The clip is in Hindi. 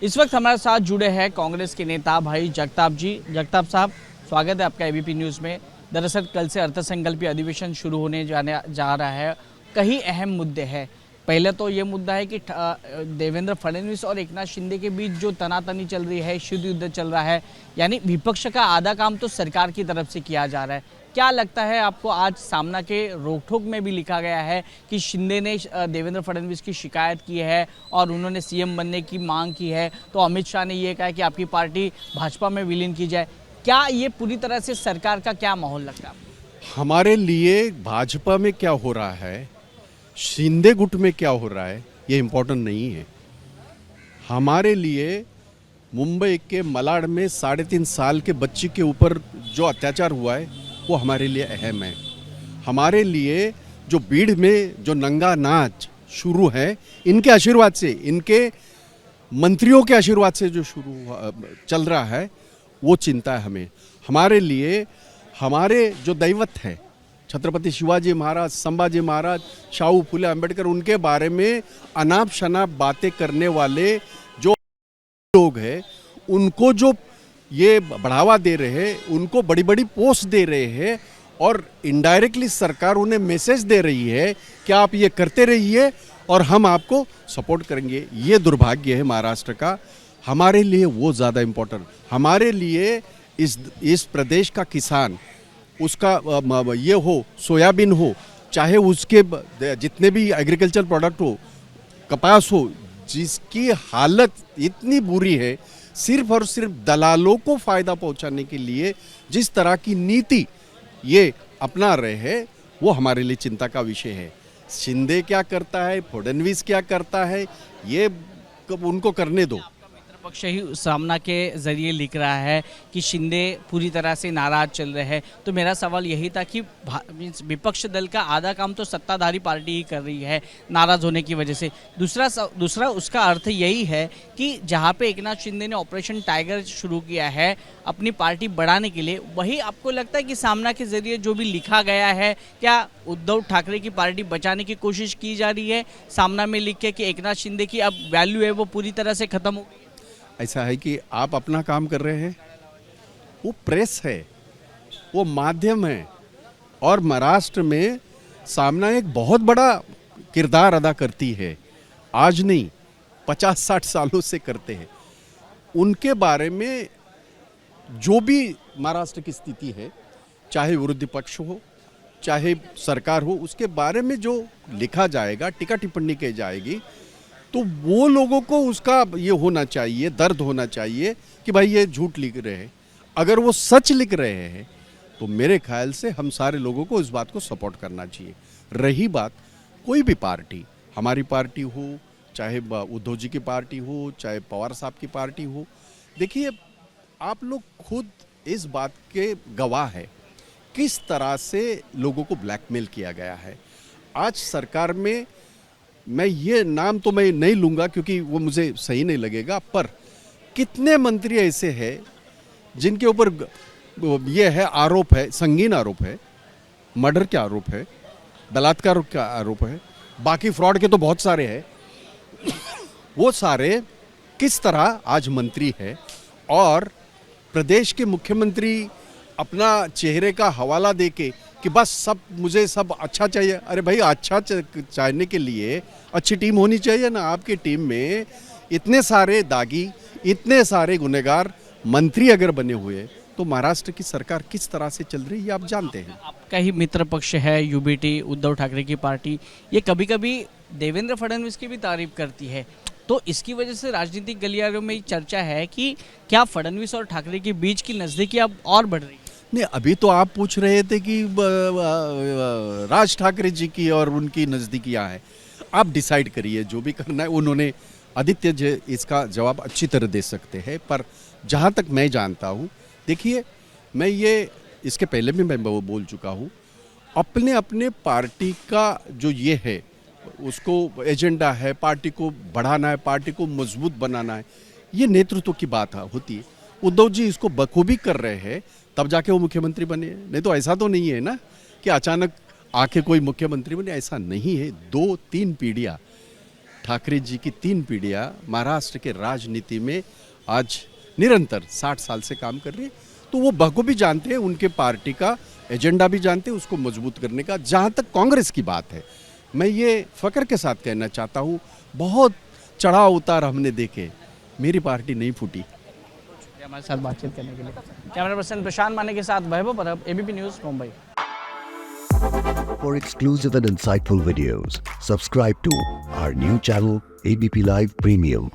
इस वक्त हमारे साथ जुड़े हैं कांग्रेस के नेता भाई जगताप जी। जगताप साहब, स्वागत है आपका एबीपी न्यूज़ में। दरअसल कल से अर्थसंकल्पीय अधिवेशन शुरू होने जा रहा है। कई अहम मुद्दे हैं। पहले तो ये मुद्दा है कि देवेंद्र फडणवीस और एकनाथ शिंदे के बीच जो तनातनी चल रही है, शीत युद्ध चल रहा है, यानी विपक्ष का आधा काम तो सरकार की तरफ से किया जा रहा है। क्या लगता है आपको, आज सामना के रोकठोक में भी लिखा गया है कि शिंदे ने देवेंद्र फडणवीस की शिकायत की है और उन्होंने सीएम बनने की मांग की है, तो अमित शाह ने ये कहा कि आपकी पार्टी भाजपा में विलीन की जाए। क्या ये पूरी तरह से सरकार का क्या माहौल लगता है आपको? हमारे लिए भाजपा में क्या हो रहा है, शिंदे गुट में क्या हो रहा है, ये इम्पोर्टेंट नहीं है। हमारे लिए मुंबई के मलाड में 3.5 साल के बच्चे के ऊपर जो अत्याचार हुआ है वो हमारे लिए अहम है। हमारे लिए जो भीड़ में जो नंगा नाच शुरू है, इनके आशीर्वाद से, इनके मंत्रियों के आशीर्वाद से जो चल रहा है, वो चिंता है हमें। हमारे लिए हमारे जो दैवत है छत्रपति शिवाजी महाराज, संभाजी महाराज, शाहू फुले अंबेडकर, उनके बारे में अनाप शनाप बातें करने वाले जो लोग हैं, उनको जो ये बढ़ावा दे रहे हैं, उनको बड़ी बड़ी पोस्ट दे रहे हैं और इनडायरेक्टली सरकार उन्हें मैसेज दे रही है कि आप ये करते रहिए और हम आपको सपोर्ट करेंगे। ये दुर्भाग्य है महाराष्ट्र का। हमारे लिए वो ज़्यादा इम्पोर्टेंट, हमारे लिए इस प्रदेश का किसान, उसका ये हो, सोयाबीन हो, चाहे उसके जितने भी एग्रीकल्चर प्रोडक्ट हो, कपास हो, जिसकी हालत इतनी बुरी है, सिर्फ और सिर्फ दलालों को फायदा पहुंचाने के लिए जिस तरह की नीति ये अपना रहे हैं, वो हमारे लिए चिंता का विषय है। शिंदे क्या करता है, फडणवीस क्या करता है, ये उनको करने दो। पक्ष ही सामना के जरिए लिख रहा है कि शिंदे पूरी तरह से नाराज चल रहे हैं। तो मेरा सवाल यही था कि विपक्ष दल का आधा काम तो सत्ताधारी पार्टी ही कर रही है नाराज होने की वजह से। दूसरा उसका अर्थ यही है कि जहां पे एकनाथ शिंदे ने ऑपरेशन टाइगर शुरू किया है अपनी पार्टी बढ़ाने के लिए, वही आपको लगता है कि सामना के जरिए जो भी लिखा गया है, क्या उद्धव ठाकरे की पार्टी बचाने की कोशिश की जा रही है सामना में लिख के कि एकनाथ शिंदे की अब वैल्यू है वो पूरी तरह से खत्म हो गई? ऐसा है कि आप अपना काम कर रहे हैं, वो प्रेस है, वो माध्यम है, और महाराष्ट्र में सामना एक बहुत बड़ा किरदार अदा करती है। आज नहीं, 50-60 सालों से करते हैं। उनके बारे में जो भी महाराष्ट्र की स्थिति है, चाहे विरोधी पक्ष हो चाहे सरकार हो, उसके बारे में जो लिखा जाएगा, टीका टिप्पणी की जाएगी, तो वो लोगों को उसका ये होना चाहिए, दर्द होना चाहिए कि भाई ये झूठ लिख रहे हैं। अगर वो सच लिख रहे हैं तो मेरे ख्याल से हम सारे लोगों को इस बात को सपोर्ट करना चाहिए। रही बात कोई भी पार्टी, हमारी पार्टी हो, चाहे उद्धव जी की पार्टी हो, चाहे पवार साहब की पार्टी हो, देखिए आप लोग खुद इस बात के गवाह है किस तरह से लोगों को ब्लैकमेल किया गया है। आज सरकार में, मैं ये नाम तो मैं नहीं लूँगा क्योंकि वो मुझे सही नहीं लगेगा, पर कितने मंत्री ऐसे हैं जिनके ऊपर ये है आरोप है, संगीन आरोप है, मर्डर के आरोप है, बलात्कार का आरोप है, बाकी फ्रॉड के तो बहुत सारे हैं। वो सारे किस तरह आज मंत्री है और प्रदेश के मुख्यमंत्री अपना चेहरे का हवाला देके कि बस सब मुझे सब अच्छा चाहिए। अरे भाई, अच्छा चाहने के लिए अच्छी टीम होनी चाहिए ना। आपकी टीम में इतने सारे दागी, इतने सारे गुनहगार मंत्री अगर बने हुए, तो महाराष्ट्र की सरकार किस तरह से चल रही है आप जानते हैं। आपका ही मित्र पक्ष है यूबीटी, उद्धव ठाकरे की पार्टी, ये कभी कभी देवेंद्र फडणवीस की भी तारीफ करती है। तो इसकी वजह से राजनीतिक गलियारों में चर्चा है कि क्या फडणवीस और ठाकरे के बीच की नज़दीकी अब और बढ़ रही है? नहीं, अभी तो आप पूछ रहे थे कि राज ठाकरे जी की और उनकी नज़दीकियाँ हैं। आप डिसाइड करिए जो भी करना है। उन्होंने, आदित्य जी इसका जवाब अच्छी तरह दे सकते हैं, पर जहाँ तक मैं जानता हूँ, देखिए मैं ये इसके पहले भी मैं बोल चुका हूँ, अपने अपने पार्टी का जो ये है, उसको एजेंडा है, पार्टी को बढ़ाना है, पार्टी को मजबूत बनाना है, ये नेतृत्व की बात होती है। उद्धव जी इसको बखूबी कर रहे हैं, तब जाके वो मुख्यमंत्री बने। नहीं तो ऐसा तो नहीं है ना कि अचानक आके कोई मुख्यमंत्री बने, ऐसा नहीं है। 2-3 पीढ़ियाँ ठाकरे जी की 3 पीढ़ियां महाराष्ट्र के राजनीति में आज निरंतर 60 साल से काम कर रही है, तो वो बखूबी जानते हैं, उनके पार्टी का एजेंडा भी जानते हैं, उसको मजबूत करने का। जहाँ तक कांग्रेस की बात है, मैं ये फक्र के साथ कहना चाहता हूँ, बहुत चढ़ाव उतार हमने देखे, मेरी पार्टी नहीं फूटी। हमारे साथ बातचीत करने के लिए कैमरा पर्सन प्रशांत माने के साथ वैभव परब, ABP news, Mumbai. For exclusive and insightful videos, subscribe to our new channel ABP Live Premium.